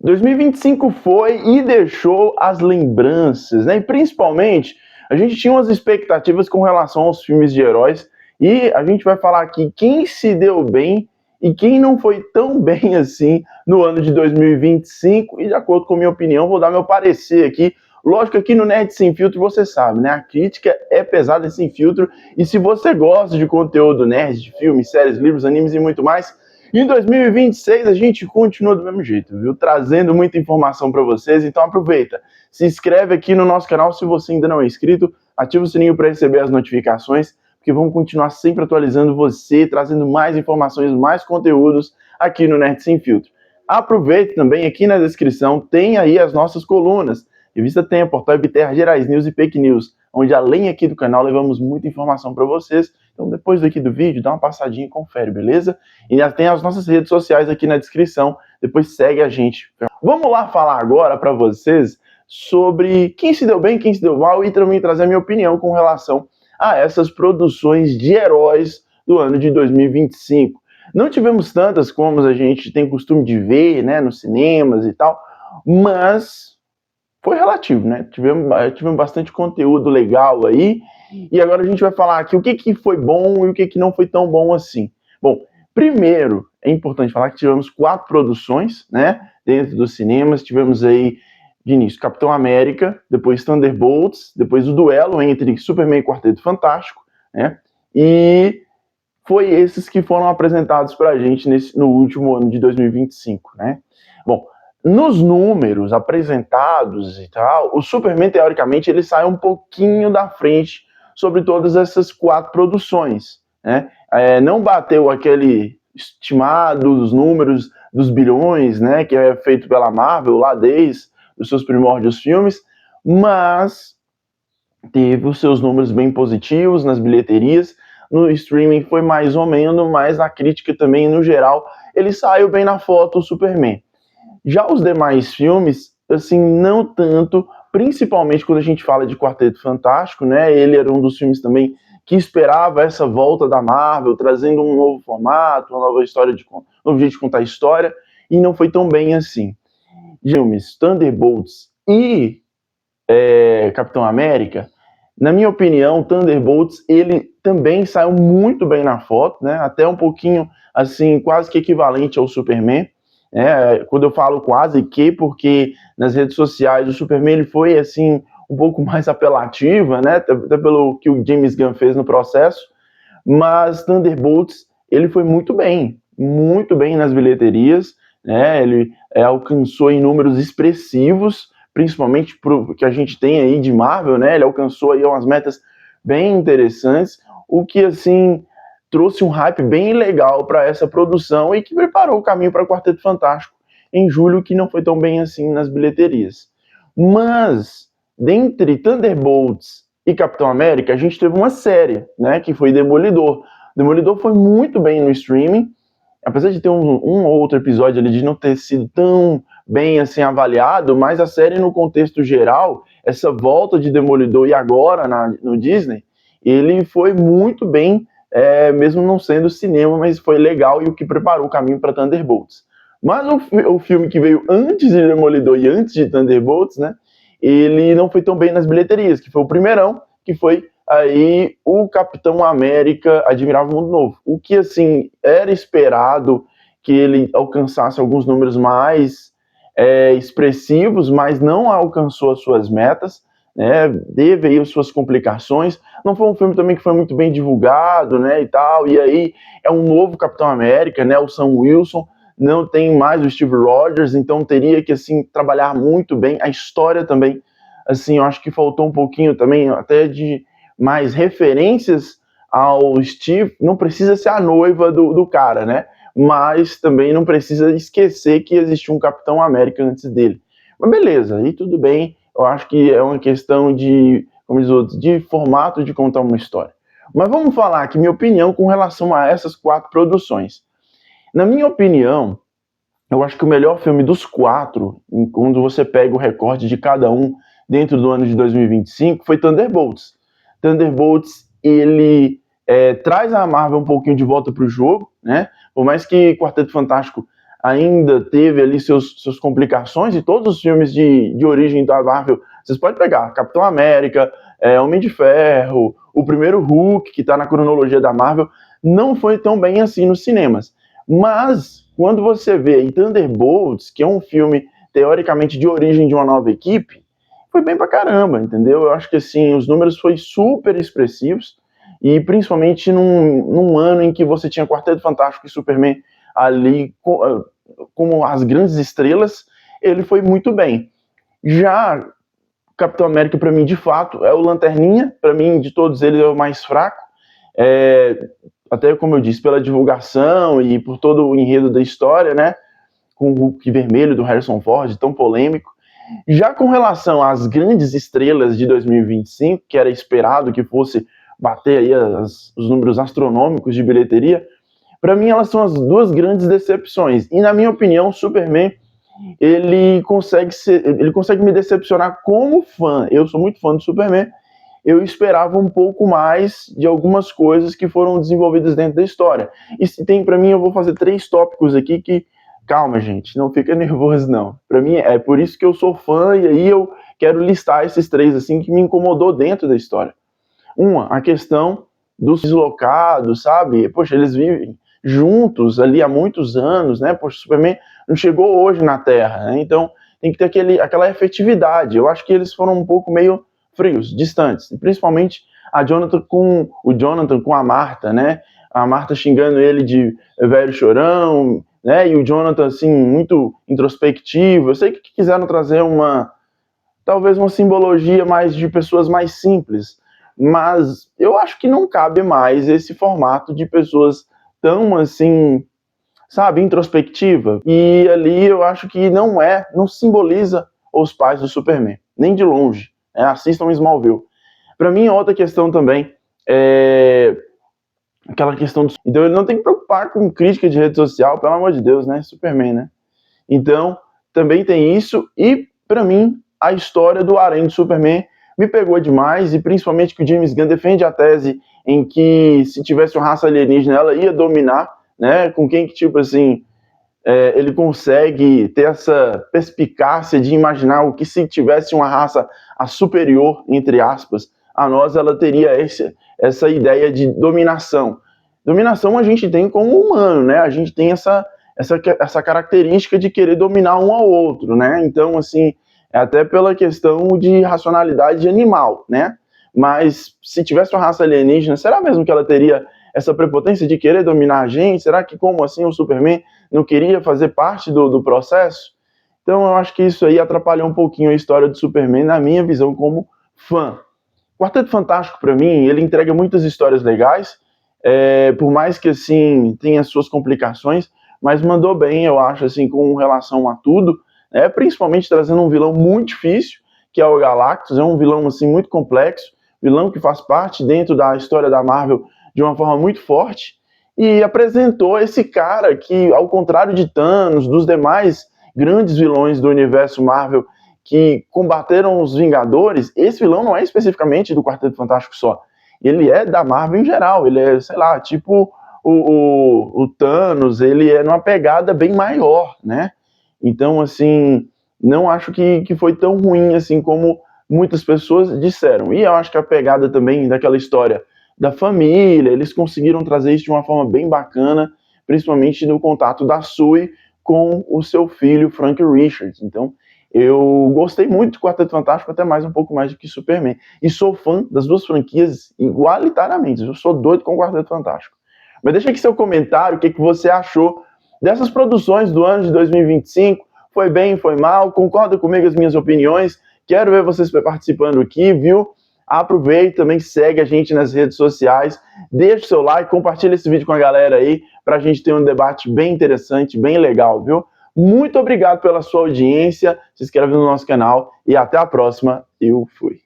2025 foi e deixou as lembranças, né? E principalmente, a gente tinha umas expectativas com relação aos filmes de heróis e a gente vai falar aqui quem se deu bem e quem não foi tão bem assim no ano de 2025 e de acordo com a minha opinião, vou dar meu parecer aqui. Lógico que aqui no Nerd Sem Filtro você sabe, né? A crítica é pesada sem filtro e se você gosta de conteúdo nerd, de filmes, séries, livros, animes e muito mais, em 2026 a gente continua do mesmo jeito, viu? Trazendo muita informação para vocês, então aproveita. Se inscreve aqui no nosso canal se você ainda não é inscrito, ativa o sininho para receber as notificações, porque vamos continuar sempre atualizando você, trazendo mais informações, mais conteúdos aqui no Nerd Sem Filtro. Aproveite também, aqui na descrição tem aí as nossas colunas, Revista Tempo, Portal Ibterra, Gerais News e Fake News, onde além aqui do canal levamos muita informação para vocês. Então depois daqui do vídeo, dá uma passadinha e confere, beleza? E já tem as nossas redes sociais aqui na descrição, depois segue a gente. Vamos lá falar agora para vocês sobre quem se deu bem, quem se deu mal e também trazer a minha opinião com relação a essas produções de heróis do ano de 2025. Não tivemos tantas como a gente tem costume de ver, né, nos cinemas e tal, mas foi relativo, né? Tivemos bastante conteúdo legal aí, e agora a gente vai falar aqui o que foi bom e o que não foi tão bom assim. Bom, primeiro, é importante falar que tivemos 4 produções, né, dentro dos cinemas. Tivemos aí, de início, Capitão América, depois Thunderbolts, depois o duelo entre Superman e Quarteto Fantástico, né, e foi esses que foram apresentados pra gente no último ano de 2025, né. Bom, nos números apresentados e tal, o Superman, teoricamente, ele sai um pouquinho da frente sobre todas essas 4 produções, né? Não bateu aquele estimado dos números dos bilhões, né, que é feito pela Marvel lá desde os seus primórdios filmes, mas teve os seus números bem positivos nas bilheterias. No streaming foi mais ou menos, mas na crítica também, no geral, ele saiu bem na foto, o Superman. Já os demais filmes, assim, não tanto, principalmente quando a gente fala de Quarteto Fantástico, né? Ele era um dos filmes também que esperava essa volta da Marvel, trazendo um novo formato, uma nova história, um novo jeito de contar a história, e não foi tão bem assim. Filmes Thunderbolts e Capitão América, na minha opinião, Thunderbolts, ele também saiu muito bem na foto, né? Até um pouquinho, assim, quase que equivalente ao Superman. Quando eu falo quase que, porque nas redes sociais o Superman ele foi assim um pouco mais apelativa, né? Até pelo que o James Gunn fez no processo, mas Thunderbolts ele foi muito bem nas bilheterias, né? Ele alcançou em números expressivos, principalmente pro que a gente tem aí de Marvel, né? Ele alcançou aí umas metas bem interessantes, o que assim trouxe um hype bem legal para essa produção e que preparou o caminho para Quarteto Fantástico em julho, que não foi tão bem assim nas bilheterias. Mas, dentre Thunderbolts e Capitão América, a gente teve uma série, né, que foi Demolidor. Demolidor foi muito bem no streaming, apesar de ter um ou outro episódio ali de não ter sido tão bem assim avaliado, mas a série no contexto geral, essa volta de Demolidor e agora no Disney, ele foi muito bem, mesmo não sendo cinema, mas foi legal e o que preparou o caminho para Thunderbolts. Mas o filme que veio antes de Demolidor e antes de Thunderbolts, né, ele não foi tão bem nas bilheterias, que foi o primeirão, que foi aí o Capitão América Admirável Mundo Novo. O que, assim, era esperado que ele alcançasse alguns números mais expressivos, mas não alcançou as suas metas, né, teve aí as suas complicações. Não foi um filme também que foi muito bem divulgado, né, e tal, e aí é um novo Capitão América, né, o Sam Wilson, não tem mais o Steve Rogers, então teria que, assim, trabalhar muito bem. A história também, assim, eu acho que faltou um pouquinho também, até de mais referências ao Steve. Não precisa ser a noiva do cara, né, mas também não precisa esquecer que existiu um Capitão América antes dele. Mas beleza, aí tudo bem. Eu acho que é uma questão de, como diz outros, de formato de contar uma história. Mas vamos falar aqui minha opinião com relação a essas 4 produções. Na minha opinião, eu acho que o melhor filme dos 4, quando você pega o recorde de cada um dentro do ano de 2025, foi Thunderbolts. Thunderbolts, ele traz a Marvel um pouquinho de volta para o jogo, né? Por mais que Quarteto Fantástico ainda teve ali suas complicações, e todos os filmes de origem da Marvel, vocês podem pegar Capitão América, Homem de Ferro, o primeiro Hulk, que está na cronologia da Marvel, não foi tão bem assim nos cinemas. Mas, quando você vê aí Thunderbolts, que é um filme, teoricamente, de origem de uma nova equipe, foi bem pra caramba, entendeu? Eu acho que, assim, os números foram super expressivos, e principalmente num ano em que você tinha Quarteto Fantástico e Superman ali como as grandes estrelas, ele foi muito bem. Já Capitão América, para mim, de fato, é o lanterninha. Para mim, de todos eles, é o mais fraco. Até, como eu disse, pela divulgação e por todo o enredo da história, né? Com o Hulk vermelho do Harrison Ford, tão polêmico. Já com relação às grandes estrelas de 2025, que era esperado que fosse bater aí os números astronômicos de bilheteria, para mim elas são as duas grandes decepções. E na minha opinião, Superman, ele consegue me decepcionar como fã. Eu sou muito fã do Superman. Eu esperava um pouco mais de algumas coisas que foram desenvolvidas dentro da história. E se tem, para mim, eu vou fazer 3 tópicos aqui que... Calma, gente, não fica nervoso, não. Para mim, é por isso que eu sou fã, e aí eu quero listar esses 3, assim, que me incomodou dentro da história. A questão dos deslocados, sabe? Poxa, eles vivem juntos ali há muitos anos, né? Poxa, o Superman não chegou hoje na Terra, né? Então tem que ter aquela efetividade. Eu acho que eles foram um pouco meio frios, distantes, principalmente o Jonathan com a Martha, né? A Martha xingando ele de velho chorão, né? E o Jonathan, assim, muito introspectivo. Eu sei que quiseram trazer talvez uma simbologia mais de pessoas mais simples, mas eu acho que não cabe mais esse formato de pessoas tão, assim, sabe, introspectiva. E ali eu acho que não simboliza os pais do Superman, nem de longe. Assistam Smallville. Para mim, outra questão também é aquela questão do... Então ele não tem que preocupar com crítica de rede social, pelo amor de Deus, né? Superman, né? Então, também tem isso. E, para mim, a história do harém do Superman me pegou demais, e principalmente que o James Gunn defende a tese em que se tivesse uma raça alienígena, ela ia dominar, né? Com quem que, tipo assim, ele consegue ter essa perspicácia de imaginar o que se tivesse uma raça superior, entre aspas, a nós, ela teria essa ideia de dominação. Dominação a gente tem como humano, né? A gente tem essa característica de querer dominar um ao outro, né? Então, assim, é até pela questão de racionalidade animal, né? Mas se tivesse uma raça alienígena, será mesmo que ela teria essa prepotência de querer dominar a gente? Será que, como assim, o Superman não queria fazer parte do processo? Então, eu acho que isso aí atrapalhou um pouquinho a história do Superman, na minha visão como fã. Quarteto Fantástico, para mim, ele entrega muitas histórias legais, por mais que, assim, tenha suas complicações, mas mandou bem, eu acho, assim, com relação a tudo, principalmente trazendo um vilão muito difícil, que é o Galactus. É um vilão, assim, muito complexo, vilão que faz parte dentro da história da Marvel de uma forma muito forte, e apresentou esse cara que, ao contrário de Thanos, dos demais grandes vilões do universo Marvel que combateram os Vingadores, esse vilão não é especificamente do Quarteto Fantástico só, ele é da Marvel em geral. Ele é, sei lá, tipo o Thanos, ele é numa pegada bem maior, né? Então, assim, não acho que foi tão ruim assim como muitas pessoas disseram. E eu acho que a pegada também daquela história da família, eles conseguiram trazer isso de uma forma bem bacana, principalmente no contato da Sue com o seu filho, Frank Richards. Então, eu gostei muito de Quarteto Fantástico, até um pouco mais do que Superman. E sou fã das duas franquias igualitariamente. Eu sou doido com o Quarteto Fantástico. Mas deixa aqui seu comentário, o que você achou dessas produções do ano de 2025. Foi bem, foi mal? Concorda comigo as minhas opiniões? Quero ver vocês participando aqui, viu? Aproveita, também segue a gente nas redes sociais, deixa o seu like, compartilha esse vídeo com a galera aí, pra gente ter um debate bem interessante, bem legal, viu? Muito obrigado pela sua audiência, se inscreve no nosso canal e até a próxima. Eu fui.